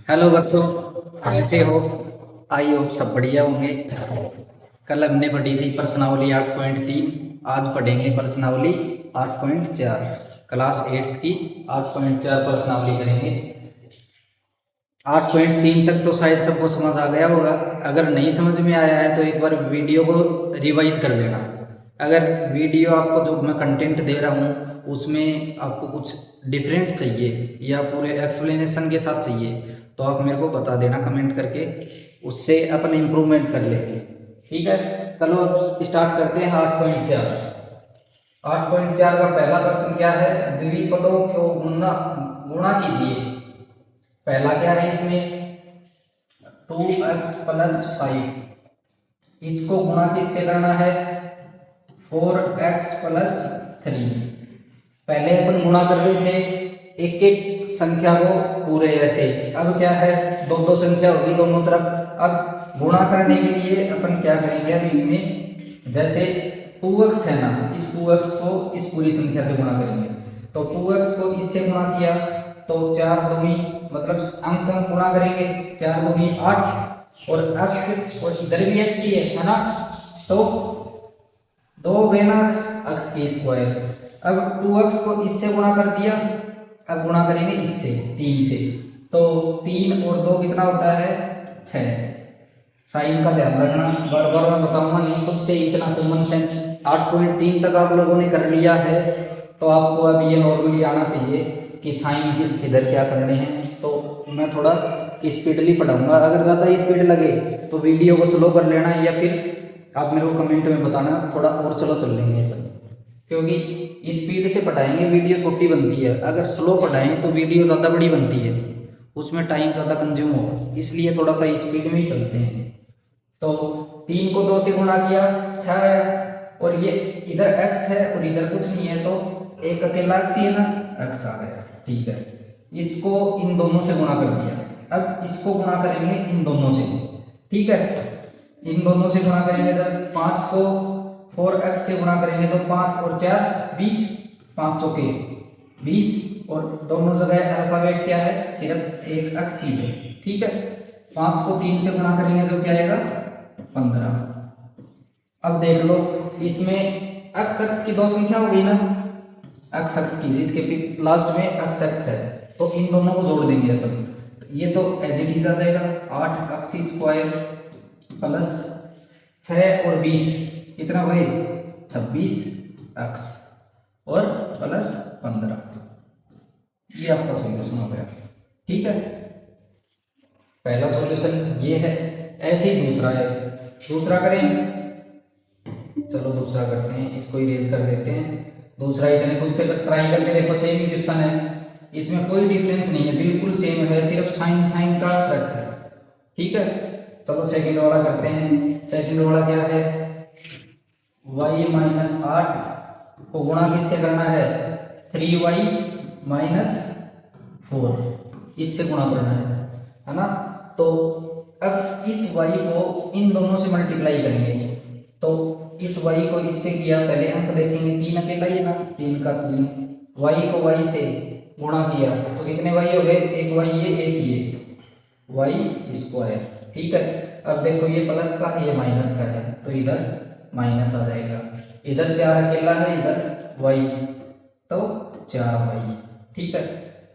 Hello बच्चों, कैसे हो? आई होप सब बढ़िया होंगे। कल हमने पढ़ी थी प्रश्नावली 8.3। आज पढ़ेंगे प्रश्नावली 8.4। क्लास 8th की 8.4 प्रश्नावली करेंगे। 8.3 तक तो शायद सबको समझ आ गया होगा। अगर नहीं समझ में आया है तो एक बार वीडियो को रिवाइज कर लेना। अगर वीडियो आपको जो मैं कंटेंट दे रहा हूँ उसमें आपको कुछ डिफरेंट चाहिए या पूरे एक्सप्लेनेशन के साथ चाहिए तो आप मेरे को बता देना कमेंट करके, उससे अपन इम्प्रूवमेंट कर लेंगे। ठीक है, चलो अब स्टार्ट करते हैं 8.4। 8.4 का पहला प्रश्न क्या है? द्विपदों को गुणा गुणा कीजिए। पहला क्या है इसमें? 2x + 5। इसको गुणा किससे करना है? 4x + 3। पहले अपन गुणा कर रहे थे एक एक संख्या को पूरे ऐसे। अब क्या है, दो दो संख्या होगी दोनों तरफ। अब गुणा करने के लिए अपन क्या करेंगे, अब इसमें जैसे 2x है ना, इस 2x को इस पूरी संख्या से गुणा करेंगे। तो 2x को इससे गुणा किया तो 4 दूनी, मतलब अंक गुणा करेंगे, 4 दूनी 8 और x और इधर भी x ही है ना, तो 2 गुना x की स्क्वायर। अब 2x को इससे गुणा कर दिया, अब गुणा करेंगे इससे 3 से, तो 3 और 2 कितना होता है? 6। साइन का ध्यान रखना, बार बार मैं बताऊंगा नहीं, खुद से इतना कॉमन सेंस 8.3 तक आप लोगों ने कर लिया है तो आपको अब ये नॉर्मली आना चाहिए कि साइन किधर क्या करने हैं। तो मैं थोड़ा स्पीडली पढ़ाऊंगा, अगर ज़्यादा स्पीड लगे तो वीडियो को स्लो कर लेना या फिर आप मेरे को कमेंट में बताना थोड़ा और स्लो चल लेंगे अपन। क्योंकि स्पीड से पढ़ाएंगे वीडियो छोटी बनती है, अगर स्लो पढ़ाएं तो वीडियो ज़्यादा बड़ी बनती है, उसमें टाइम ज़्यादा कंज्यूम होगा, इसलिए थोड़ा सा स्पीड में ही चलते हैं। तो 3 को 2 से गुणा किया 6 आया, और ये इधर x है और इधर कुछ नहीं है तो एक अकेला x ही है ना, x आ गया। ठीक है, इसको इन दोनों से गुणा कर दिया। अब इसको गुणा करेंगे इन दोनों से। ठीक है, इन दोनों से गुणा करेंगे, जब 5 को 4x से गुणा करेंगे तो 5 और 4 20, 5 के 20, और दोनों जगह अल्फाबेट क्या है? सिर्फ एक x ही है। ठीक है, 5 को 3 से गुणा करेंगे तो क्या आएगा? 15। अब देख लो, इसमें x x की दो संख्या हो गई ना, x x की, इसके लास्ट में x x है, तो इन दोनों को जोड़ देंगे अपन। ये तो एज इट इज आ जाएगा 8x² प्लस 6 और 20 कितना भाई? 26x और प्लस 15। ये आपका सॉल्यूशन हो गया। ठीक है, पहला सॉल्यूशन ये है। ऐसे ही दूसरा है, दूसरा करें। चलो दूसरा करते हैं, इसको इरेज कर देते हैं। दूसरा इतने खुद से ट्राई करके देखो, सेम ही क्वेश्चन है, इसमें कोई डिफरेंस नहीं है, बिल्कुल सेम है, सिर्फ साइन साइन का फर्क है। ठीक है, चलो सेकंड वाला करते हैं। सेकंड वाला क्या है? y - 8 को गुणा किससे करना है? 3y - 4, इससे गुणा करना है ना। तो अब इस y को इन दोनों से मल्टीप्लाई करेंगे, तो इस y को इससे किया, पहले अंक देखेंगे, 3 अकेला ही है ना, 3 का 3, y को y से गुणा किया तो कितने y हो गए? एक y ये एक ये y²। ठीक है, अब देखो ये प्लस का ये माइनस का है तो इधर माइनस आ जाएगा, इधर 4 अकेला है, इधर y तो 4y। ठीक है,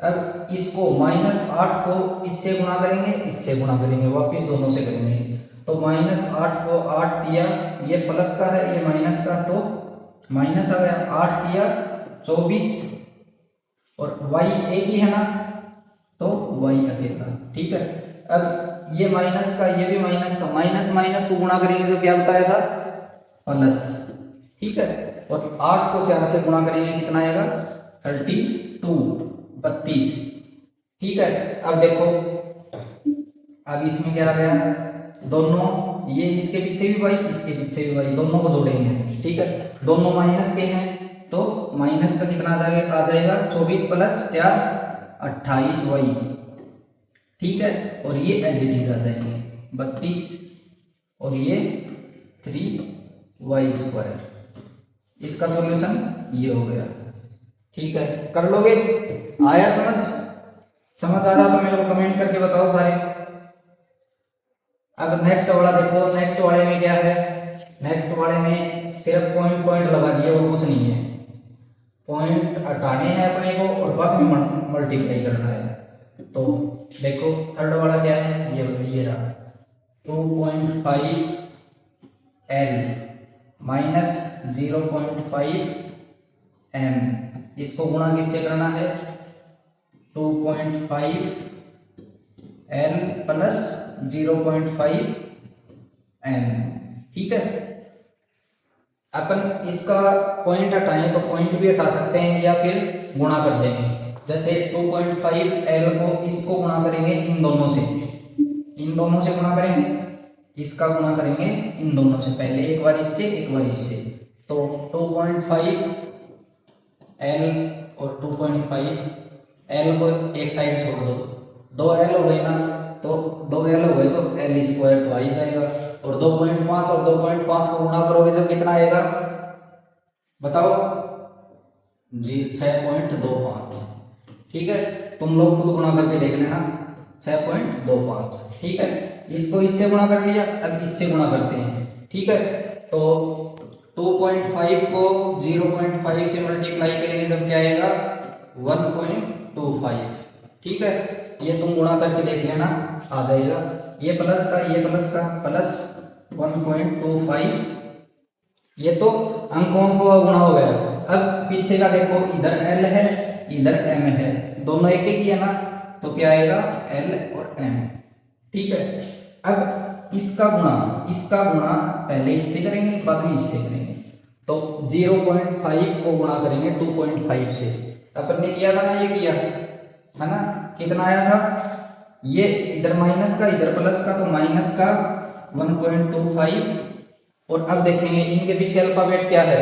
अब इसको -8 को इससे गुणा करेंगे, इससे गुणा करेंगे, वापिस दोनों से करेंगे, तो -8 को 8 दिया, ये प्लस का है ये माइनस का, तो माइनस आ गया, 8 दिया 24, और y एक ही है ना, तो y अकेला। ठीक है, अब ये माइनस का ये भी माइनस का, माइनस माइनस को गुणा करेंगे तो क्या बताया था? प्लस। ठीक है, और 8 को 4 से गुणा करेंगे कितना आएगा? 32। ठीक है, अब देखो, अब इसमें क्या आ गया? दोनों, ये इसके पीछे भी y, इसके पीछे भी y, दोनों को जोड़ेंगे। ठीक है, दोनों माइनस के हैं तो माइनस का कितना आ जाएगा? 24 + 4 28y। ठीक है, और ये एज इट इज आ जाएंगे 32, और ये 3y²। इसका सॉल्यूशन ये हो गया। ठीक है, कर लोगे? आया समझ? समझ आ रहा तो मेरे को कमेंट करके बताओ सारे नेक्स्ट वाला देखो, नेक्स्ट वाले में क्या है, नेक्स्ट वाले में सिर्फ पॉइंट पॉइंट लगा दिए और कुछ नहीं है, पॉइंट हटाने हैं अपने को और बाद में मल्टीप्लाई करना है। तो देखो थर्ड वाला क्या है, ये रहा 2.5 L माइनस 0.5 M, इसको गुणा किससे करना है, 2.5 L प्लस 0.5 M, ठीक है। अपन इसका पॉइंट हटाएं तो पॉइंट भी हटा सकते हैं या फिर गुणा कर देंगे। जैसे 2.5 L को इसको गुणा करेंगे इन दोनों से, इन दोनों से गुणा करेंगे, इसका गुणा करेंगे इन दोनों से, पहले एक बार इससे एक बार इससे, तो 2.5 L और 2.5 L को एक साइड छोड़ दो, 2L हो गए ना, तो 2L हो गए तो L स्क्वायर तो आ ही जाएगा, और 2.5 और 2.5 को गुणा करोगे जब कितना आएगा बताओ जी, 6.25, ठीक है। तुम लोग खुद गुणा करके देख लेना, 6.25, ठीक है। इसको इससे गुणा कर लिया, अब इससे गुणा करते हैं, ठीक है। तो 2.5 को 0.5 से मल्टीप्लाई करेंगे जब क्या आएगा 1.25, ठीक है। ये तुम गुणा करके देख लेना, आ जाएगा, ये प्लस का प्लस 1.25, ये तो अंकों को गुणा हो गया। अब पीछे का देखो, इधर L है इधर M है, दोनों एक ही है ना, तो क्या आएगा L और M, ठीक है। अब इसका गुणा पहले इससे करेंगे बाद में इससे करेंगे, तो 0.5 को गुणा करेंगे 2.5 से, अपन ने किया था ना, ये किया है ना, कितना आया था, ये इधर माइनस का इधर प्लस का, तो माइनस का 1.25, और अब देखेंगे इनके पीछे अल्फाबेट क्या है,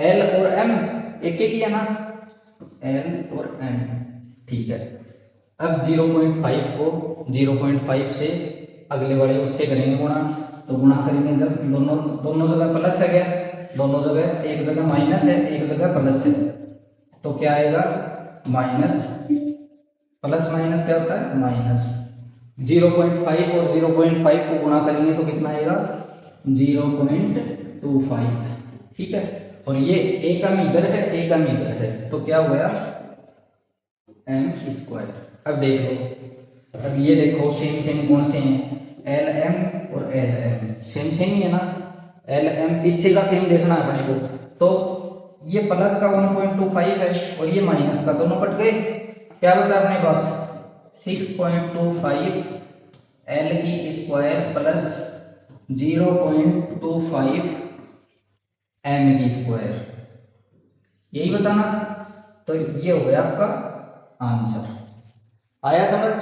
L और M एक ही है ना, L और M, ठीक है। अब 0.5 को 0.5 से अगले वाले उससे करेंगे गुणा, तो गुणा करेंगे जब दोनों जगह प्लस है क्या, दोनों जगह, एक जगह माइनस है एक जगह प्लस है, तो क्या आएगा माइनस, प्लस माइनस क्या होता है माइनस, 0.5 और 0.5 को गुणा करेंगे तो कितना आएगा 0.25, ठीक है। और ये एक अंक इधर है एक अंक इधर है, तो क्या हो गया M स्क्वायर। अब देखो, अब ये देखो सेम कौन से हैं, LM और LM सेम ही है ना, LM पीछे का सेम देखना है अपने को, तो ये प्लस का 1.25 है और ये माइनस का, दोनों कट गए, क्या बचा अपने पास 6.25 L की स्क्वायर प्लस 0.25 M की स्क्वायर, यही बताना। तो ये हो गया आपका आंसर, आया समझ।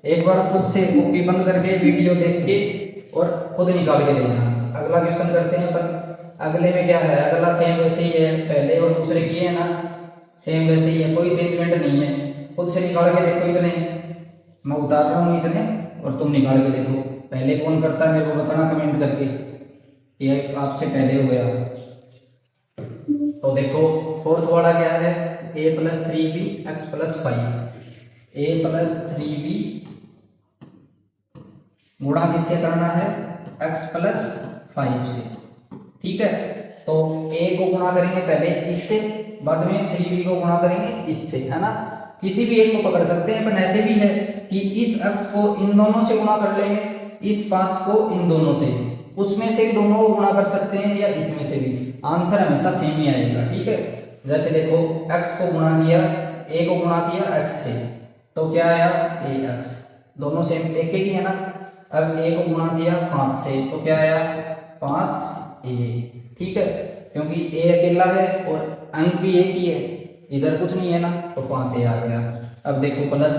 एक बार खुद से कॉपी बंद करके वीडियो देख के और खुद निकाल के देखना। अगला क्वेश्चन करते हैं, पर अगले में क्या है, अगला सेम वैसे ही है, पहले और दूसरे किए है ना, सेम वैसे ही है, कोई चेंजमेंट नहीं है। खुद से निकाल के देखो, इतने मैं उतार रहा हूँ इतने, और तुम निकाल के देखो। पहले कौन करता है मेरे को बताना कमेंट करके, ये आपसे पहले हो गया। तो देखो फोर्थ वाला क्या है, a plus 3b x plus 5, a plus 3b गुणा किससे करना है x प्लस 5 से, ठीक है। तो a को गुणा करेंगे पहले इससे, बाद में 3b को गुणा करेंगे इससे, है ना। किसी भी एक को पकड़ सकते हैं, पर ऐसे भी है कि इस x को इन दोनों से गुणा कर लेंगे, इस 5 को इन दोनों से, उसमें से दोनों को गुणा कर सकते हैं या इसमें से भी, आंसर हमेशा सेम ही आएगा, ठीक है। जैसे देखो x को गुणा किया, a को गुणा किया x से, तो क्या आया ax, दोनों सेम एक ही है ना। अब a को गुणा किया 5 से, तो क्या आया 5a, ठीक है, क्योंकि a अकेला है और अंक भी एक ही है, इधर कुछ नहीं है ना, तो 5a आ गया। अब देखो प्लस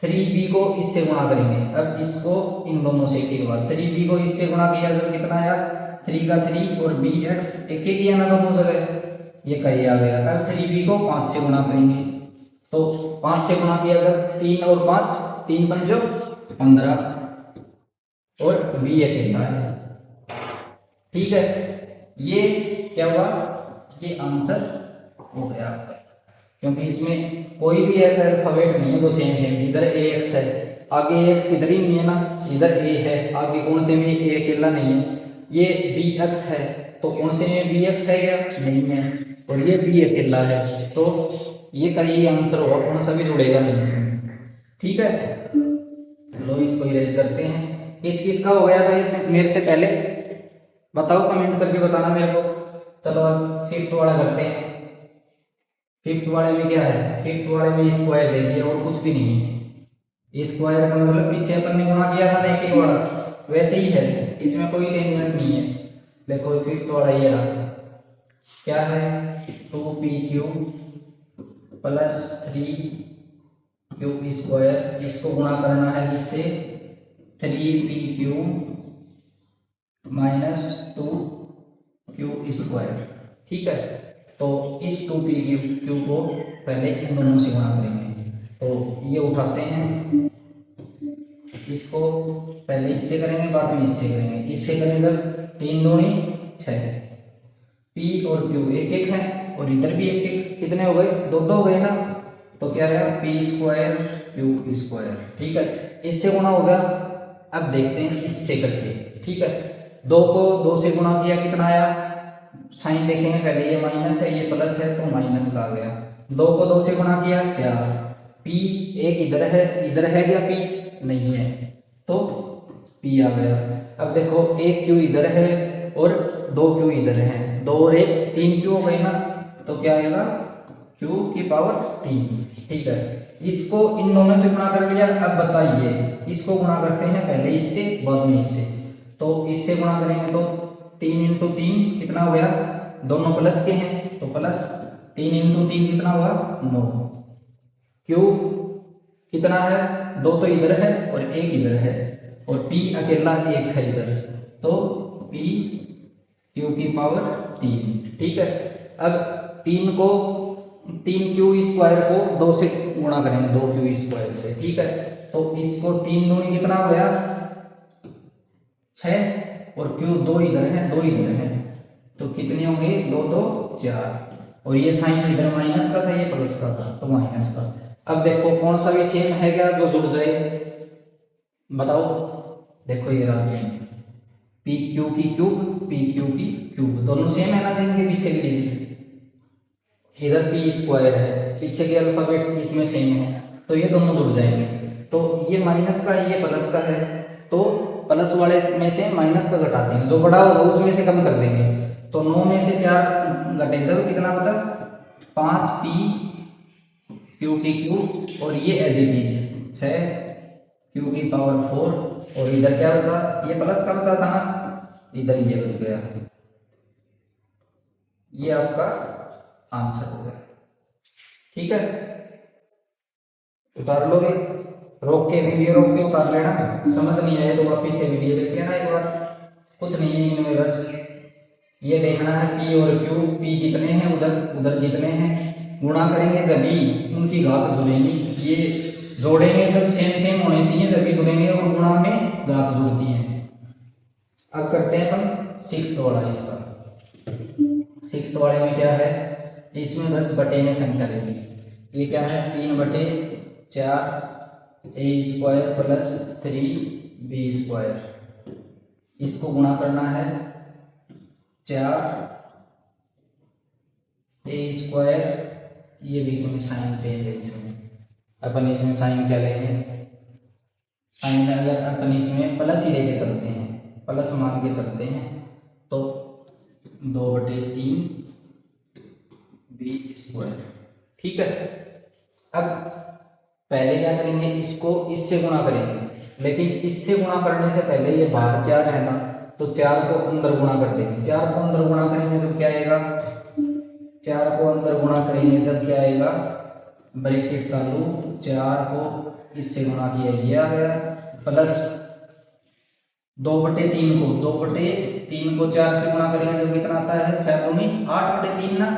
3b को इससे गुणा करेंगे, अब इसको इन दोनों से एक बार 3b को इससे गुणा किया जब कितना आया 3 का 3 और bx एक ही है ना दोनों जगह, ये कहीं आ गया। अब 3b को 5 से गुणा करेंगे, तो 5 से गुणा किया जब 3 और 5, 3 पंजो 15 और b अकेला है, ठीक है। ये क्या हुआ, ये आंसर हो गया आपका, क्योंकि इसमें कोई भी ऐसा अल्फाबेट नहीं है जो सेम, इधर ax है आगे एक्स इधर ही नहीं है ना, इधर ए है, आगे कौन से में ए अकेला नहीं है, ये बी एक्स है तो कौन से में बी एक्स है क्या, नहीं है, और ये बी अकेला है तो ये का ये आंसर होगा, कौन सा भी जुड़ेगा नहीं इसमें। ठीक है, लो इसको इरेज करते हैं। किस किस का हो गया था ये मेरे से पहले, बताओ कमेंट करके बताना मेरे को। चलो अब फिफ्थ वाला करते हैं। फिफ्थ वाले में क्या है, फिफ्थ वाले में स्क्वायर देखिए और कुछ भी नहीं है। स्क्वायर का मतलब पीछे अपन ने गुणा किया था ना एक वाला, वैसे ही है, इसमें कोई चेंजमेंट नहीं है। देखो फिफ्थ वाला ये रहा, क्या है, 2pq प्लस 3q स्क्वायर, इसको गुणा करना है इससे 3pq माइनस 2q स्क्वायर। ठीक है, तो इस 2pq को पहले इन दोनों से गुणा करेंगे, तो ये उठाते हैं, इसको पहले इससे करेंगे बाद में इससे करेंगे। इससे करेंगे 3 दूनी 6, p और q एक एक है और इधर भी एक एक, कितने हो गए, दो दो हो गए ना, तो क्या है p स्क्वायर q स्क्वायर। ठीक है, इससे गुणा हो गया। अब देखते हैं इससे करके। ठीक है, 2 को 2 से गुणा किया, कितना आया, साइन देखेंगे पहले, ये माइनस है ये प्लस है तो माइनस का आ गया। 2 को 2 से गुणा किया 4, p एक इधर है क्या, p नहीं है तो p आ गया। अब देखो एक q इधर है और 2 q इधर है, 2 और 1 3 q हो गई ना, तो क्या आएगा q की पावर 3। ठीक है, इसको इन दोनों से गुणा कर लिया। अब बचा ये, इसको गुणा करते हैं पहले इससे बाद में इससे, तो इससे गुणा करेंगे तो 3 इंटू 3 कितना हो गया, दोनों प्लस के हैं तो प्लस, 3 इंटू 3 कितना हुआ 9, क्यू कितना है, 2 तो इधर है और 1 इधर है और p अकेला 1 है इधर, तो p q की पावर 3। ठीक है, अब 3 क्यू स्क्वायर को 2 से गुणा करेंगे, 2 क्यू स्क्वायर से। ठीक है, तो इसको 3 दूनी कितना हो गया 6 और क्यू 2 इधर है 2 इधर है, तो कितने होंगे 2 2 4, और ये साइन इधर माइनस का था ये प्लस का था तो माइनस का। अब देखो कौन सा भी सेम है क्या जो जुड़ जाए, बताओ। देखो ये रहा सेम, पी क्यू की क्यूब पी क्यू की क्यूब, दोनों सेम है ना, इनके पीछे की डिजिट, इधर पी स्क्वायर है, पीछे के अल्फाबेट इसमें सेम है, तो ये दोनों जुड़ जाएंगे। तो ये माइनस का है ये प्लस का है, तो प्लस वाले में से माइनस का घटा देंगे, जो बड़ा होगा उसमें से कम कर देंगे, तो 9 में से 4 घटे तो कितना बचा 5p क्यू की क्यूब, और ये एज इट इज 6 क्यू की पावर 4, और इधर क्या बचा, ये प्लस का बचा था ना, इधर ये बच गया। ये आपका आंसर हो गया। ठीक है, उतार लोगे, रोक के वीडियो रोक के उतार लेना, समझ नहीं आए तो वापिस से वीडियो देख लेना एक बार, कुछ नहीं है इनमें, बस ये देखना है p और q, p कितने हैं उधर उधर कितने हैं, गुणा करेंगे जब उनकी घात जुड़ेंगी, ये जोड़ेंगे जब सेम सेम होने चाहिए जब जुड़ेंगे, और गुणा में घात जुड़ती है। अब करते हैं अपन सिक्स्थ वाला, इसका सिक्स्थ वाले में क्या है, इसमें 10 बटे में संख्या देंगे, ये क्या है 3/4 a square plus 3b square, इसको गुणा करना है 4 a स्क्वायर, ये बीच में साइन चेंज है, इसमें अपन इसमें साइन क्या लेंगे, साइन अगर अपन इसमें प्लस ही लेके चलते हैं, प्लस मान के चलते हैं, तो 2/3 b स्क्वायर। ठीक है, अब पहले क्या करेंगे, इसको इससे गुणा करेंगे, लेकिन इससे गुणा करने से पहले ये बाहर 4 है ना, तो 4 को अंदर गुणा कर देंगे, 4 को अंदर गुणा करेंगे जब क्या आएगा, 4 को अंदर गुणा करेंगे जब क्या आएगा, ब्रैकेट चालू, 4 को इससे गुणा किया ये आ गया, प्लस 2/3 को 2/3 को 4 से गुणा करेंगे जब कितना आता है 4 दूनी 8/3 ना,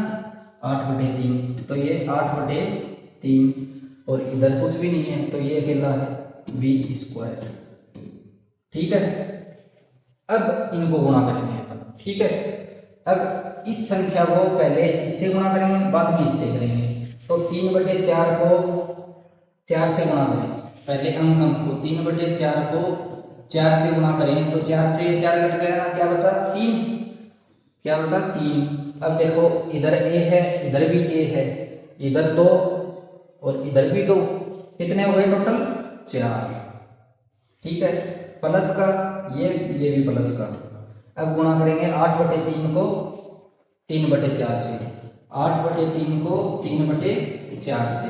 8/3, तो ये 8/3, और इधर कुछ भी नहीं है तो ये अकेला है b स्क्वायर। ठीक है, अब इनको गुणा करेंगे अपन। ठीक है, अब इस संख्या को पहले इससे गुणा करेंगे बाद में इससे करेंगे, तो 3/4 को 4 से गुणा करें, पहले अंक को 3/4 को 4 से गुणा करें तो 4 से 4 कट गया ना, क्या बचा 3, क्या बचा 3। अब देखो इधर a है, इधर भी a है, इधर 2 और इधर भी 2, कितने हो गए टोटल 4। ठीक है, प्लस का ये भी प्लस का। अब गुणा करेंगे 8/3 को 3/4 से, 8/3 को 3/4 से,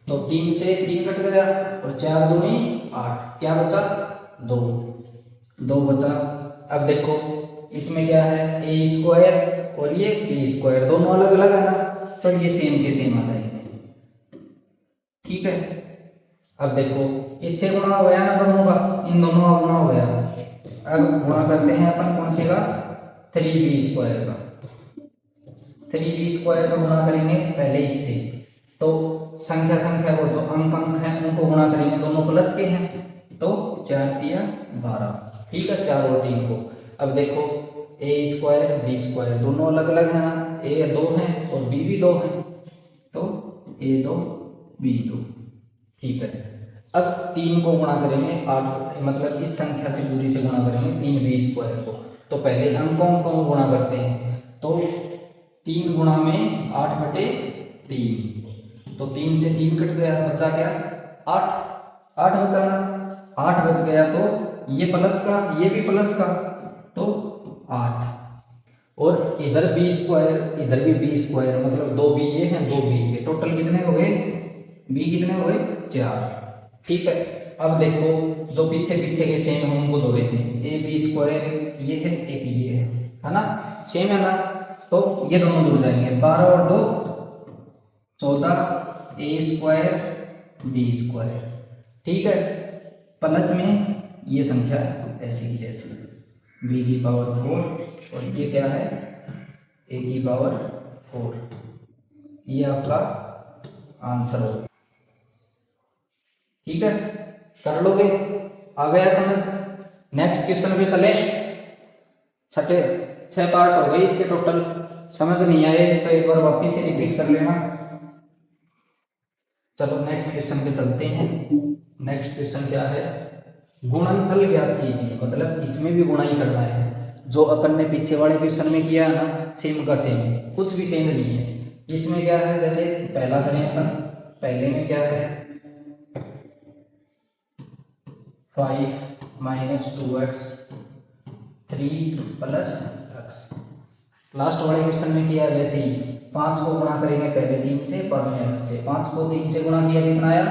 तो 3 से 3 कट गया और 4 दूनी 8, क्या बचा 2, 2 बचा। अब देखो इसमें क्या है a² और ये b², दोनों अलग अलग है ना, पर ये सेम के सेम आ जाएंगे। ठीक है, अब देखो इससे गुणा हो गया ना दोनों का, इन दोनों का गुणा हो गया। अब गुणा करते हैं अपन कौन से का 3b² का, 3b² का गुणा करेंगे पहले इससे, तो संख्या संख्या को जो अंक है उनको गुणा करेंगे, दोनों प्लस के हैं, तो 4 तिया 12। ठीक है, 4 और 3 को। अब देखो a² b² दोनों अलग अलग है ना, a 2 है और b भी 2 है, तो a2 b2। ठीक है, अब 3 को गुणा करेंगे 8, मतलब इस संख्या से पूरी से गुणा करेंगे 3b² को, तो पहले अंकों को गुणा करते हैं, तो 3 गुणा में 8/3, तो 3 से 3 कट गया, बचा क्या 8, 8 बचा ना, 8 बच गया, तो ये प्लस का ये भी प्लस का, तो 8, और इधर b², इधर भी b², मतलब 2 b ये हैं 2 b ये, टोटल कितने हो गए b कितने हो गए 4। ठीक है, अब देखो जो पीछे पीछे के सेम हम उनको जोड़े थे, ab² ये है एक ये है ना, सेम है ना, तो ये दोनों जुड़ जाएंगे, 12 और 2 14, a² b²। ठीक है, प्लस में ये संख्या ऐसी की जैसी, b⁴ और ये क्या है a⁴, ये आपका आंसर होगा। ठीक है, कर लोगे, आ गया समझ। नेक्स्ट क्वेश्चन पे चले, 6 पार्ट हो गए इसके टोटल, समझ नहीं आए तो एक बार वापिस से रिपीट कर लेना। चलो नेक्स्ट क्वेश्चन पे चलते हैं। नेक्स्ट क्वेश्चन क्या है, गुणनफल ज्ञात कीजिए, मतलब इसमें भी गुणा ही करना है, जो अपन ने पीछे वाले क्वेश्चन में किया है ना, सेम का सेम, कुछ भी चेंज नहीं है। इसमें क्या है, जैसे पहला करें अपन, पहले में क्या है 5 - 2x 3 + x। लास्ट वाले क्वेश्चन में किया है वैसे ही, 5 को गुणा करेंगे पहले 3 से, बाद में x से, 5 को 3 से गुणा किया कितना आया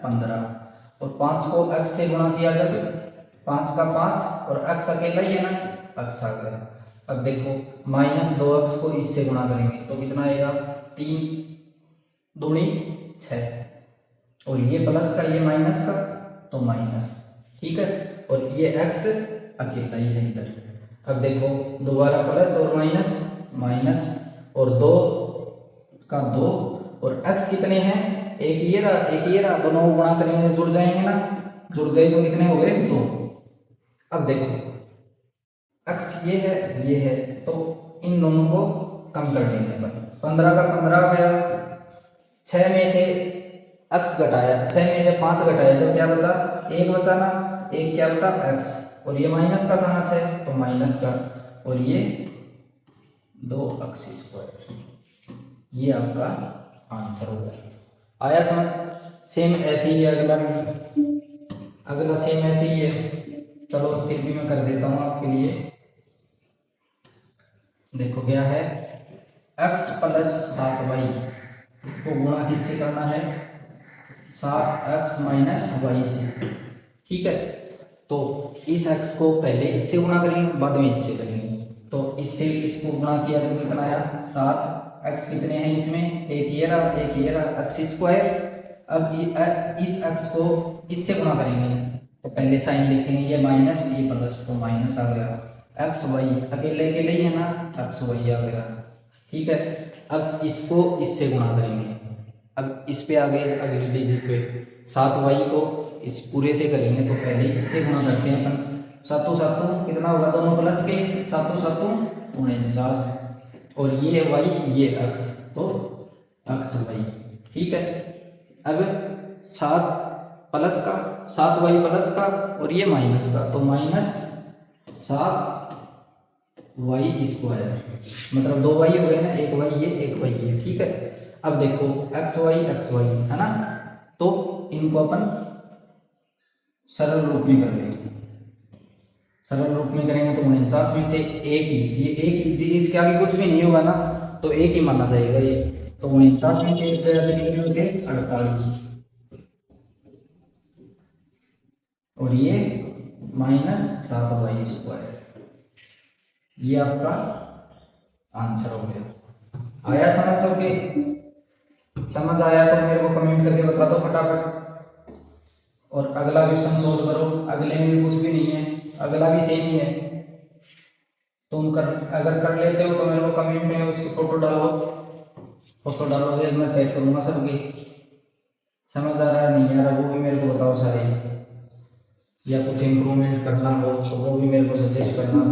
15, और 5 को x से गुणा किया जब 5 का 5 और x अकेला ही है ना, x आ गया। अब देखो -2x को इससे गुणा करेंगे तो कितना आएगा 3 दूनी 6, और ये प्लस का ये माइनस का, तो माइनस। ठीक है, और ये x अकेला ही है इधर। अब देखो दोबारा प्लस और माइनस, माइनस और 2 का 2, और x कितने हैं, एक ये रहा, दोनों को गुणा करेंगे जुड़ जाएंगे ना, जुड़ गए तो कितने हो गए 2। अब देखो x ये है, तो इन दोनों को कम कर देंगे अपन, 15 का 15 आ गया, 6 में से x घटाया, 6 में से 5 घटाया, जब क्या बचा 1 बचा ना, एक क्या बचा x, और ये माइनस का था ना 6, तो माइनस का, और ये 2x², ये आपका आंसर होगा। आया समझ। सेम ऐसे ही है अगला सेम ऐसे ही है। चलो फिर भी मैं कर देता हूँ आपके लिए। देखो क्या है, x + 7y को गुणा किससे करना है, 7x - y से। ठीक है, तो इस x को पहले इससे गुणा करेंगे, बाद में इससे करेंगे, तो इससे इसको गुणा किया तो कितना आया 7x, कितने हैं इसमें, एक ये रहा x²। अब इस x को इससे गुणा करेंगे तो पहले साइन लिखेंगे, ये माइनस ये प्लस, तो माइनस आ गया, xy अकेले अकेले ही है ना, xy आ गया। ठीक है, अब इसको इससे गुणा करेंगे, अब इस पे आ गए अगली डिजिट पे, 7y को इस पूरे से करेंगे तो पहले इससे गुणा करते हैं अपन, 7 7 कितना होगा, दोनों प्लस के, 7 7 49, और ये y ये x, तो xy। ठीक है, अब 7 प्लस का 7y प्लस का और ये माइनस का, तो माइनस 7y स्क्वायर, मतलब 2y हो गए ना, एक y ये एक y ये, ठीक है। अब देखो x y है ना, तो इनको अपन सरल रूप में कर लेंगे। सरल रूप में करेंगे तो 49 में से एक ही, ये एक ही, इसके आगे कुछ भी नहीं होगा ना, तो एक ही माना जाएगा ये। तो 49 में से एक गया तो कितने हो गए 48, और ये -7y स्क्वायर, ये आपका आंसर हो गया। आया समझ सके? समझ आया तो मेरे को कमेंट करके बता दो फटाफट। और अगला क्वेश्चन सोल्व करो, अगले में भी कुछ भी नहीं है, अगला भी सेम ही है। तुम कर, अगर कर लेते हो तो मेरे को कमेंट में उसकी फोटो डालो, फोटो डालोगे मैं चेक करूंगा सबकी। समझ आ रहा है नहीं आ रहा वो भी मेरे को बताओ सारे, या कुछ इम्प्रूवमेंट करना हो तो वो भी मेरे को सजेस्ट करना।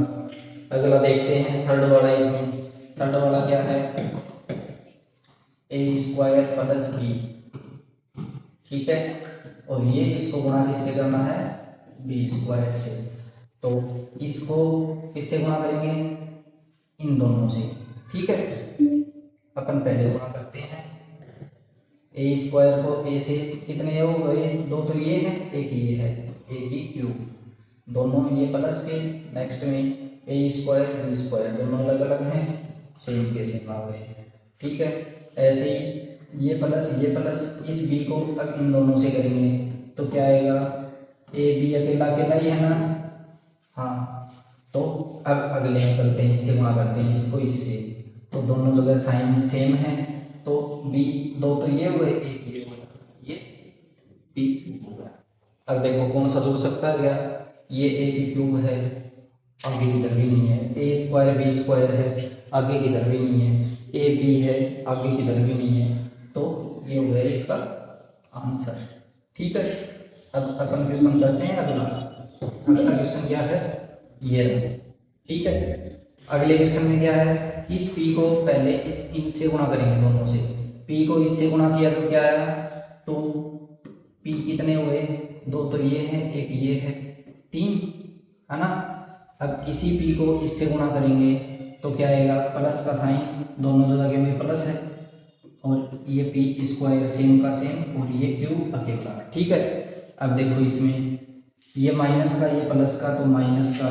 अगला देखते हैं थर्ड वाला। इसमें थर्ड वाला क्या है, ए स्क्वायर प्लस बी, ठीक है। और ये इसको गुणा किससे करना है, बी स्क्वायर से। तो इसको किससे गुणा करेंगे, इन दोनों से, ठीक है। अपन पहले गुणा करते हैं, ए स्क्वायर को ए से, कितने हो गए, दो तो ये है एक ये है, ए की क्यूब, दोनों ये प्लस के, नेक्स्ट में ए स्क्वायर बी स्क्वायर, दोनों अलग अलग हैं, सेम के सेम आ गए, ठीक है। ऐसे ही ये प्लस इस बी को अब इन दोनों से करेंगे तो क्या आएगा, ए बी अकेला अकेला ही है ना, हाँ। तो अब अगले में चलते हैं, इससे गुणा करते हैं इसको इससे, तो दोनों जगह साइन सेम है, तो बी, दो तो ये हुए एक ये हुआ, ये बी क्यूब होगा। अब देखो कौन सा जुड़ सकता है क्या, ये ए की क्यूब है, आगे किधर भी नहीं है, ए स्क्वायर बी स्क्वायर है, आगे किधर भी नहीं है, ए बी है, आगे किधर भी नहीं है, तो ये हो गया इसका आंसर, ठीक है। अब अपन क्वेश्चन करते हैं अगला। अगला क्वेश्चन क्या है, ये रहा, ठीक है। अगले क्वेश्चन में क्या है, इस p को पहले इस इनसे गुणा करेंगे, दोनों से, p को इससे गुणा किया तो क्या आया, टू p कितने हुए, दो तो ये है एक ये है, तीन है ना। अब इसी p को इससे गुणा करेंगे तो क्या आएगा, प्लस का साइन, दोनों जगह में प्लस है, और ये पी स्क्वायर सेम का सेम, और ये क्यूब अकेला, ठीक है। अब देखो इसमें ये माइनस का ये प्लस का, तो माइनस का,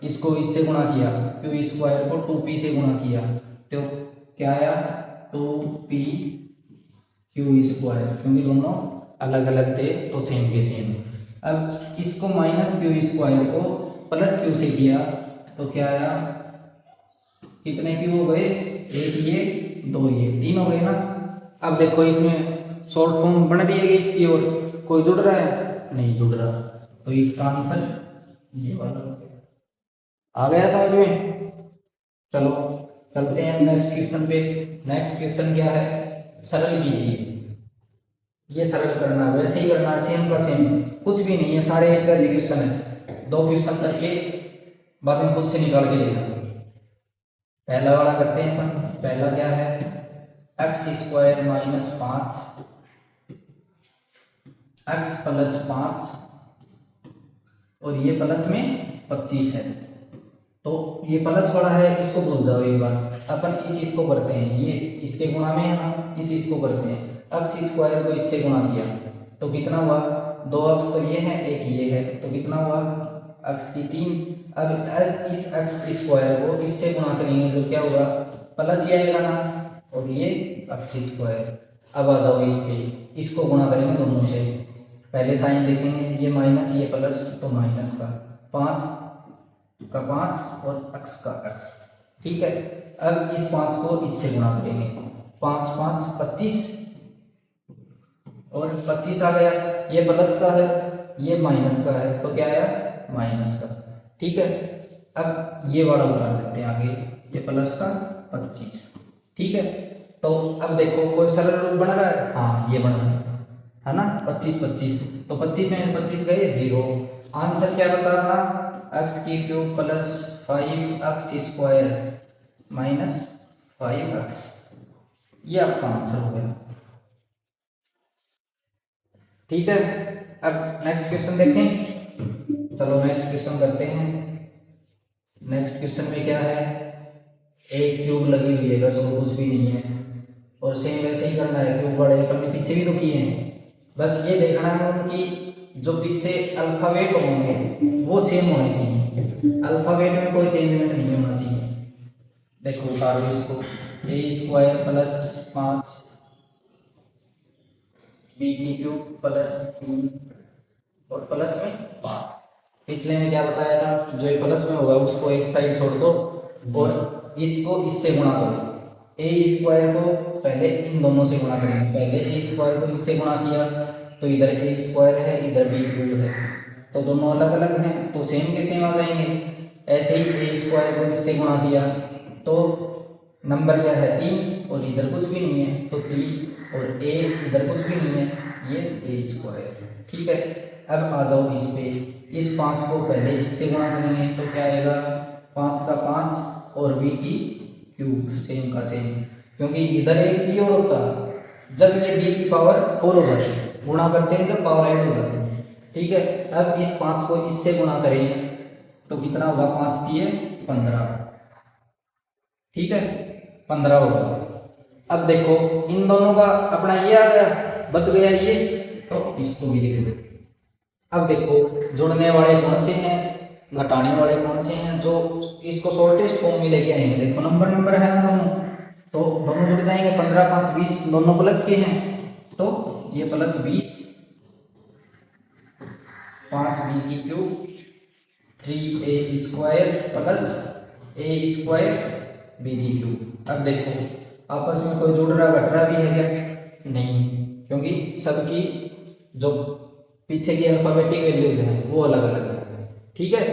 इसको इससे गुणा किया, क्यू स्क्वायर को 2p से गुणा किया तो क्या आया, 2p क्यू स्क्वायर, क्योंकि दोनों अलग अलग थे तो सेम के सेम। अब इसको माइनस क्यू स्क्वायर को प्लस क्यू से किया तो क्या आया, कितने क्यू हो गए, एक ये दो ये तीन हो गए ना। अब देखो इसमें शॉर्ट फॉर्म बन रही है इसकी, और कोई जुड़ रहा है नहीं जुड़ रहा, तो इसका आंसर ये वाला हो गया। आ गया समझ में? चलो चलते हैं नेक्स्ट क्वेश्चन पे। नेक्स्ट क्वेश्चन क्या है, सरल कीजिए। ये सरल करना है, वैसे ही करना है, सेम का सेम, कुछ भी नहीं है, सारे एक जैसे क्वेश्चन है। दो क्वेश्चन करके बाद में खुद से निकाल के देखना। पहला वाला करते हैं अपन। पहला क्या है, x square minus 5 x plus 5 और ये प्लस में 25 है। तो ये प्लस वाला है, इसको भूल जाओ एक बार, अपन इसको करते हैं, ये इसके गुणा में है ना, इसको करते हैं। एक्स स्क्वायर को इससे गुणा किया तो कितना हुआ, दो अक्स तो ये है एक ये है, तो कितना हुआ, एक्स की 3। अब इस एक्स स्क्वायर को इससे गुणा करेंगे तो क्या होगा, प्लस ये आएगा ना, और ये एक्स स्क्वायर। अब आ जाओ इस पे, इसको गुणा करेंगे दोनों से, पहले साइन देखेंगे, ये माइनस ये प्लस, तो माइनस का 5 का 5 और एक्स का एक्स, ठीक है। अब इस 5 को इससे गुणा करेंगे, 5 5 25 और 25 आ गया, ये प्लस का है ये माइनस का है, तो क्या आया माइनस का, ठीक है। अब ये वाला उतार देते हैं आगे, ये प्लस का 25, ठीक है। तो अब देखो कोई सरल रूप बन रहा है, हाँ ये बन रहा है ना, 25 25, तो 25 में 25 गए 0। आंसर क्या बचा रहा, एक्स की cube plus 5x square minus 5x, ये आपका आंसर हो गया, ठीक है। अब नेक्स्ट क्वेश्चन देखें। चलो नेक्स्ट क्वेश्चन करते हैं। नेक्स्ट क्वेश्चन में क्या है, एक क्यूब लगी हुई है बस, और कुछ भी नहीं है। और सेम वैसे ही करना है, क्यूब बड़े अपन ने पीछे भी तो किए हैं। बस ये देखना है उनकी जो पीछे अल्फाबेट होंगे वो सेम होने चाहिए, अल्फाबेट में कोई चेंजमेंट नहीं होना चाहिए। देखो उतारो इसको, ए स्क्वायर प्लस 5 बी की क्यूब प्लस 3 और प्लस में 5। पिछले में क्या बताया था, जो प्लस में होगा उसको एक साइड छोड़ दो और इसको इससे गुणा करो। ए स्क्वायर को पहले इन दोनों से गुणा करेंगे, पहले ए स्क्वायर को इससे गुणा किया तो इधर ए स्क्वायर है, इधर बी क्यूब है, तो दोनों अलग अलग हैं तो सेम के सेम आ जाएंगे। ऐसे ही ए स्क्वायर को इससे गुणा किया तो नंबर क्या है 3, और इधर कुछ भी नहीं है तो 3, और ए इधर कुछ भी नहीं है, ये ए स्क्वायर। ठीक है, अब आ जाओ इस पे, इस 5 को पहले इससे गुणा करेंगे तो क्या आएगा 5 का 5 और बी की क्यूब सेम का सेम, क्योंकि इधर एक बी और होता जब ये बी की पावर 4 हो जाती है, गुणा करते हैं जब पावर ऐड हो जाती है। ठीक है, अब इस 5 को इससे गुणा करेंगे तो कितना होगा, 5 दिए 15। ठीक है, 15 होगा। अब देखो इन दोनों का अपना ये आ गया, बच गया ये, तो इसको भी लिख दो। अब देखो जुड़ने वाले कौन से हैं, घटाने वाले कौन से हैं, जो इसको शॉर्टेस्ट फॉर्म में लेके आएंगे। देखो नंबर नंबर है ना दोनों, तो दोनों जुड़ जाएंगे, 15 5 20 दोनों प्लस के हैं, तो ये प्लस 20, 5 बी की क्यूब 3 ए स्क्वायर प्लस ए स्क्वायर बी की क्यूब। अब देखो आपस में कोई जुड़ रहा घट रहा भी है क्या, नहीं, क्योंकि सबकी जो पीछे की अल्फाबेटिक वैल्यूज हैं वो अलग अलग है। ठीक है,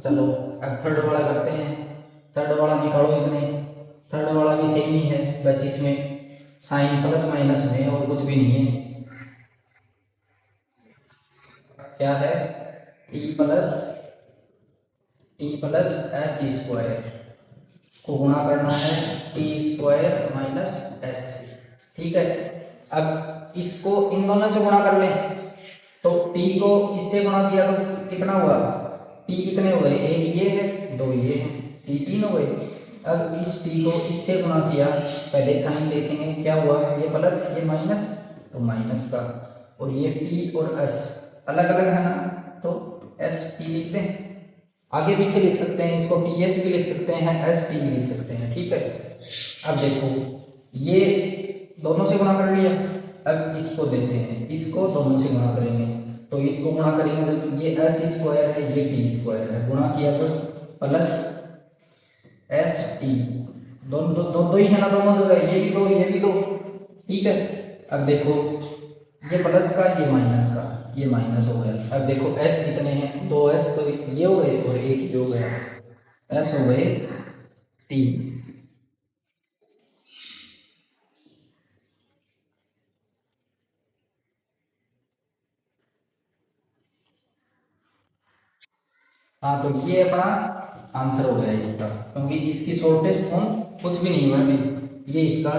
चलो अब थर्ड वाला करते हैं। थर्ड वाला निकालो, इसमें थर्ड वाला भी सेम ही है, बस इसमें साइन प्लस माइनस में और कुछ भी नहीं है। क्या है, टी प्लस एस स्क्वायर को गुणा करना है टी स्क्वायर माइनस एस। ठीक है, अब इसको इन दोनों से गुणा कर लें, तो टी को इससे गुणा किया तो कितना हुआ, टी कितने हो गए, एक ये है 2 ये है, टी 3 हो गए। अब इस टी को इससे गुणा किया, पहले साइन देखेंगे क्या हुआ, ये प्लस ये माइनस, तो माइनस का, और ये टी और एस अलग अलग है ना, तो एस टी लिख दें, आगे पीछे लिख सकते हैं इसको, टी एस भी लिख सकते हैं, एस टी भी लिख सकते हैं। ठीक है, अब देखो ये दोनों से गुणा कर लिया, अब इसको देते हैं, इसको दोनों से गुणा करेंगे, तो इसको गुणा करेंगे जब ये एस स्क्वायर है ये टी स्क्वायर है, गुणा किया तो प्लस एस टी, दोनों दो ही है ना दोनों जगह, ये भी दो ये भी दो। ठीक है, अब देखो ये प्लस का ये माइनस का, ये माइनस हो गया। अब देखो एस कितने हैं, 2s, तो ये हो गए और एक ये हो गया, एस हो गए 3। हाँ, तो ये अपना आंसर हो गया इसका, क्योंकि इसकी शॉर्टेस्ट फॉर्म कुछ भी नहीं हुआ अभी, ये इसका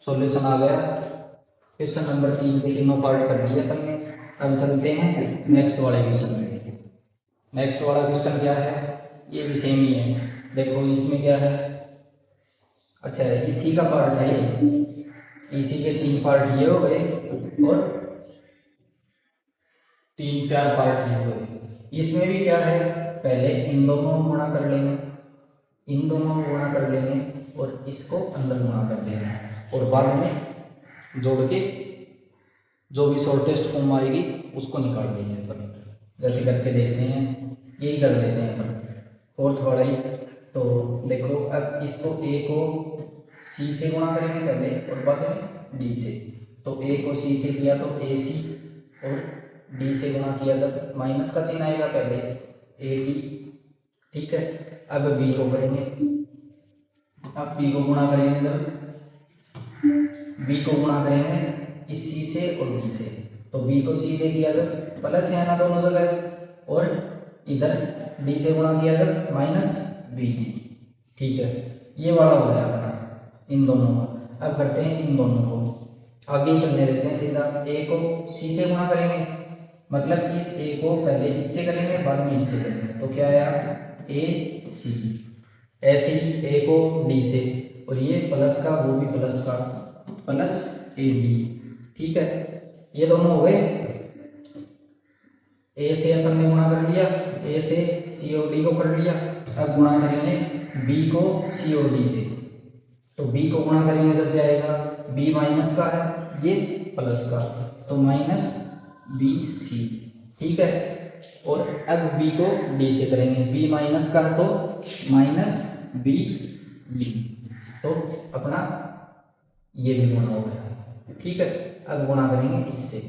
सॉल्यूशन आ गया। क्वेश्चन नंबर 3 के तीनों पार्ट कर दिए अपन ने। अब चलते हैं नेक्स्ट वाले क्वेश्चन में। नेक्स्ट वाला क्वेश्चन क्या है, ये भी सेम ही है। देखो इसमें क्या है, अच्छा इसी का पार्ट है ये, इसी के 3 पार्ट ये हो गए और 3 4 पार्ट ये हो गए। इसमें भी क्या है, पहले इन दोनों को गुणा कर लेंगे, इन दोनों को गुणा कर लेंगे और इसको अंदर गुणा कर देंगे, और बाद में जोड़ के जो भी शॉर्टेस्ट फॉर्म आएगी उसको निकाल देंगे अपन। जैसे करके देखते हैं, यही कर लेते हैं अपन फोर्थ वाला ही। तो देखो अब इसको ए को सी से गुणा करेंगे पहले और बाद में डी से, तो ए को सी से किया तो ए सी, और डी से गुणा किया जब माइनस का चिन्ह आएगा पहले ए डी। ठीक है, अब बी को करेंगे, अब बी को गुणा करेंगे, जब बी को गुणा करेंगे इस सी से और डी से, तो बी को सी से किया जब प्लस है ना दोनों जगह, और इधर डी से गुणा किया जब माइनस बी डी। ठीक है, ये वाला हो गया अपना इन दोनों का। अब करते हैं इन दोनों को, आगे चलने देते हैं सीधा। ए को सी से गुणा करेंगे, मतलब इस ए को पहले इससे करेंगे बाद में इससे करेंगे, तो क्या आया ए सी। ऐसे ही ए को डी से, और ये प्लस का वो भी प्लस का, प्लस ए डी। ठीक है, ये दोनों हो गए। ए से अपन ने गुणा कर लिया, ए से सी और डी को कर लिया। अब गुणा करेंगे बी को सी और डी से, तो बी को गुणा करेंगे जब क्या आएगा, बी माइनस का है ये प्लस का, तो माइनस बी सी। ठीक है, और अब बी को डी से करेंगे, बी माइनस का है तो माइनस बी डी, तो अपना ये भी गुणा हो गया। ठीक है, अब गुणा करेंगे इससे,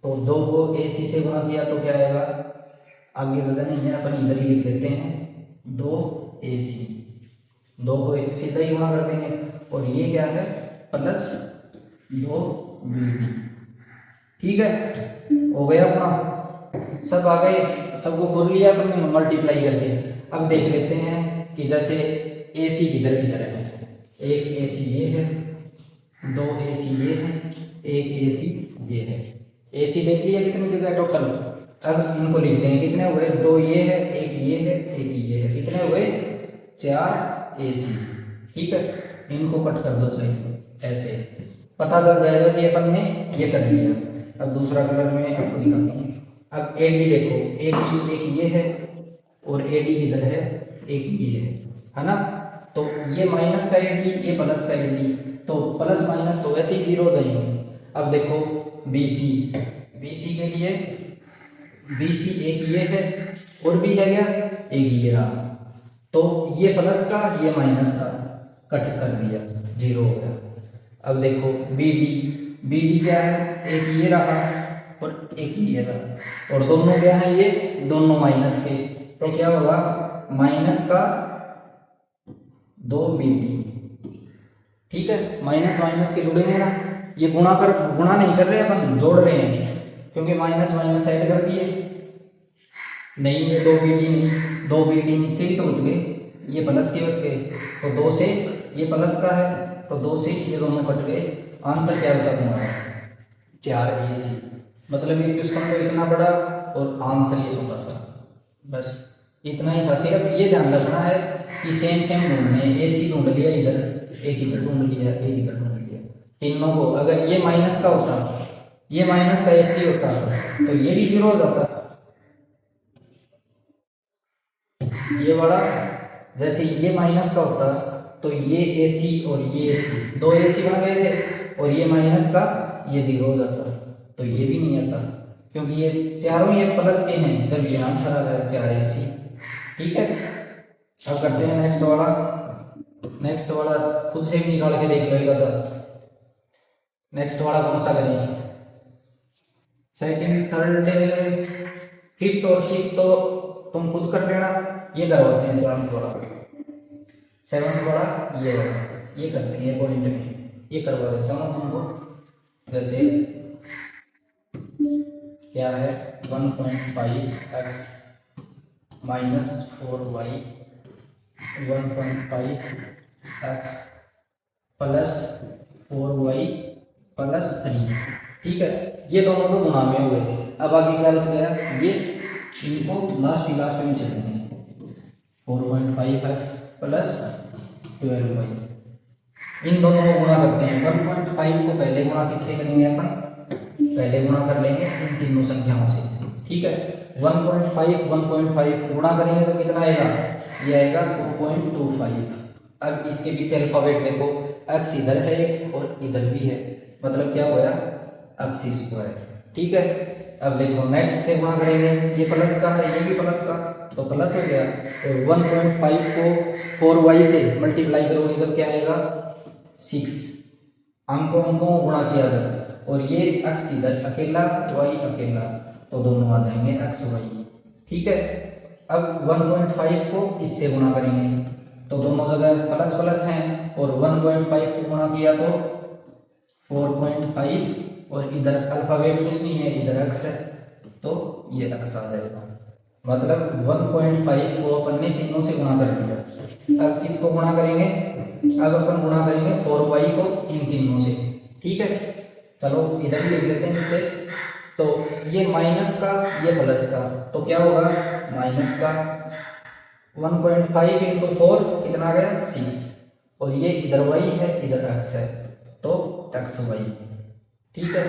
तो 2 को ए सी से गुणा किया तो क्या आएगा, आगे ज़्यादा नहीं है अपन इधर ही लिख लेते हैं 2 ए सी, 2 को सीधा ही गुणा कर देंगे, और ये क्या है प्लस 2 बी डी। ठीक है, हो गया अपना, सब आ गए, सबको खोल लिया अपन ने मल्टीप्लाई करके। अब देख लेते हैं कि जैसे ए सी किधर किधर है, एक ए सी ये है, 2 ए सी ये है, एक ए सी ये है। ए सी देख लिया कितनी जगह टोटल, अब इनको लिखते हैं, कितने हुए, 2 ये है, एक ये है, एक ये है, कितने हुए 4 ए सी। ठीक है, इनको कट कर दो चाहिए, ऐसे पता चल जाएगा कि अपन ने ये कर लिया। अब दूसरा कलर में आपको दिखाता हूँ। अब ए डी देखो, ए डी एक ये है और ए डी किधर है, एक ये है ना, तो ये माइनस का ए डी, ये प्लस का ए डी, तो प्लस माइनस तो वैसे ही जीरो हो जाएंगे। अब देखो बी सी, बी सी के लिए बी सी एक ये है और भी है क्या, एक ये रहा, तो ये प्लस का ये माइनस का कट कर दिया, जीरो हो गया। अब देखो बी डी, बी डी क्या है, एक ये रहा और एक ये रहा, और दोनों क्या है, ये दोनों माइनस के, तो क्या होगा माइनस का 2 बी डी। ठीक है, माइनस माइनस के जुड़ेंगे ना, ये गुणा नहीं कर रहे अपन, जोड़ रहे हैं, क्योंकि माइनस माइनस ऐड कर दिए, नहीं ये 2 बी डी नहीं, 2 बी डी नीचे ही तो बच गए, ये प्लस के बच गए, तो 2 से ये प्लस का है, तो 2 से ये दोनों कट गए, आंसर क्या बचा तुम्हारा 4 ए सी। मतलब ये क्वेश्चन तो इतना बड़ा और आंसर ये छोटा सा, बस इतना ही था। सिर्फ ये ध्यान रखना है कि सेम सेम ढूंढने, ए सी ढूंढ लिया इधर, एक इधर ढूंढ लिया, एक इधर ढूंढ लिया, तीनों को। अगर ये माइनस का होता, ये माइनस का ए सी होता, तो ये भी जीरो हो जाता, ये वाला। जैसे ये माइनस का होता तो ये ए सी और ये ए सी, 2 ए सी बन गए थे, और ये माइनस का ये जीरो हो जाता, तो ये भी नहीं आता, क्योंकि ये चारों ये प्लस के हैं, जब ये आंसर आ जाए 4 ए सी। ठीक है, अब करते हैं नेक्स्ट वाला। नेक्स्ट वाला खुद से भी निकाल के देख लेगा था। नेक्स्ट वाला कौन सा करेंगे, सेकंड, थर्ड, फिफ्थ और सिक्स तो तुम खुद कर लेना, ये करवाते हैं सेवंथ वाला। सेवंथ वाला ये वाला ये करते हैं, ये पॉइंट में ये करवा देता हूँ तुमको। जैसे क्या है 1.5x minus 4y, 1.5x plus 4y plus 3। ठीक है, ये दोनों तो गुणा में हुए। अब आगे क्या बच गया, ये इनको लास्ट में चलेंगे, 4.5x प्लस 12y, इन दोनों को गुणा करते हैं। 1.5 को पहले गुणा किससे करेंगे अपन, पहले गुणा कर लेंगे इन तीनों संख्याओं से। ठीक है, 1.5 गुणा करेंगे तो कितना आएगा, ये आएगा 2.25। अब इसके पीछे अल्फाबेट देखो, x इधर है और इधर भी है, मतलब क्या होया x स्क्वायर। ठीक है, अब देखो नेक्स्ट से गुणा करेंगे, ये प्लस का है, ये भी प्लस का, तो प्लस हो गया। तो 1.5 को 4y से मल्टीप्लाई करोगे जब क्या आएगा 6, अंकों को गुणा किया जब, और ये x इधर अकेला, y अकेला, तो दोनों आ जाएंगे x y। ठीक है, अब 1.5 को इससे गुणा करेंगे, तो दोनों जगह प्लस प्लस हैं, और 1.5 को गुणा किया तो 4.5, और इधर अल्फाबेट कुछ नहीं है, इधर x है, तो ये x आ जाएगा। मतलब 1.5 को अपन ने तीनों से गुणा कर दिया। अब किसको गुणा करेंगे, अब अपन गुणा करेंगे 4y को इन तीनों से। ठीक है, चलो इधर ही लिख लेते हैं नीचे। तो ये माइनस का, ये प्लस का, तो क्या होगा माइनस का 1.5 इंटू 4 कितना आ गया 6, और ये इधर y है इधर x है, तो एक्स वाई। ठीक है,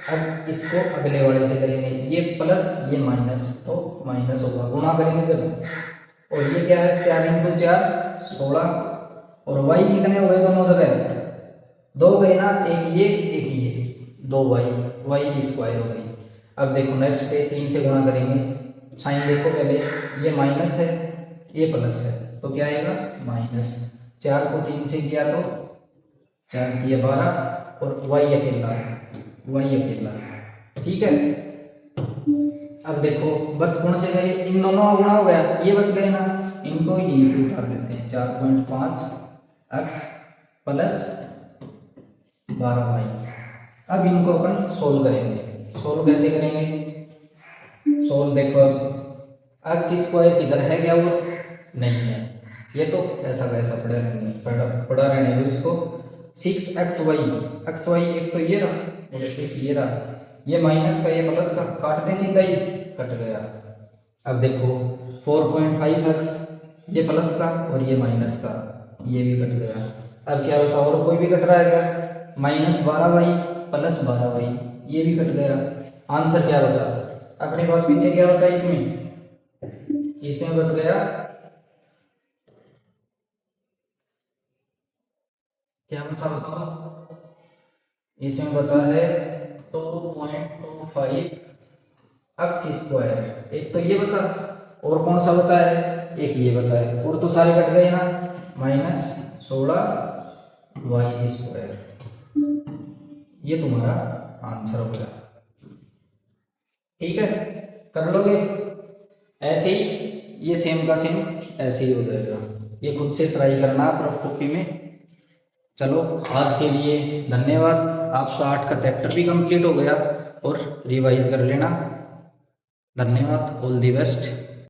अब इसको अगले वाले से करेंगे, ये प्लस ये माइनस, तो माइनस होगा, गुणा करेंगे जब। और ये क्या है 4 इंटू 4 16, और y कितने हो गए दोनों जगह, दो गए ना, एक ये 2 y की स्क्वायर हो गई। अब देखो नेक्स्ट से 3 से गुणा करेंगे, साइन देखो पहले, ये माइनस है ये प्लस है, तो क्या आएगा माइनस, 4 को 3 से किया तो 4 किया 12, और y अकेला है, ठीक है। अब देखो बच कौन से गए, इन दोनों का गुणा हो गया, ये बच गए ना, इनको ये उतार लेते हैं, 4.5 x प्लस 12y। अब इनको अपन सोल्व करेंगे, सोल्व कैसे करेंगे, सोल्व देखो एक्स स्क्वायर किधर है क्या, वो नहीं है, ये तो ऐसा कैसा पड़ा रहने दो इसको। 6xy, एक तो ये रहा और एक ये रहा, ये माइनस का ये प्लस का, काटते सीधा ही कट गया। अब देखो 4.5x, ये प्लस का और ये माइनस का, ये भी कट गया। अब क्या बचा, और कोई भी कट रहा है क्या, -12y प्लस 12y, ये भी कट गया। आंसर क्या बचा अपने पास, पीछे क्या बचा, इसमें बच गया, क्या बचा बताओ, इसमें बचा है 2.25 एक्स स्क्वायर, एक तो ये बचा, और कौन सा बचा है, एक ये बचा है, और तो सारे कट गए ना, -16 y स्क्वायर, ये तुम्हारा आंसर हो गया। ठीक है, कर लोगे ऐसे ही, ये सेम का सेम ऐसे ही हो जाएगा, ये खुद से ट्राई करना आप रफ कॉपी में। चलो आज के लिए धन्यवाद, आपका 8 का चैप्टर भी कंप्लीट हो गया, और रिवाइज कर लेना। धन्यवाद, ऑल दी बेस्ट।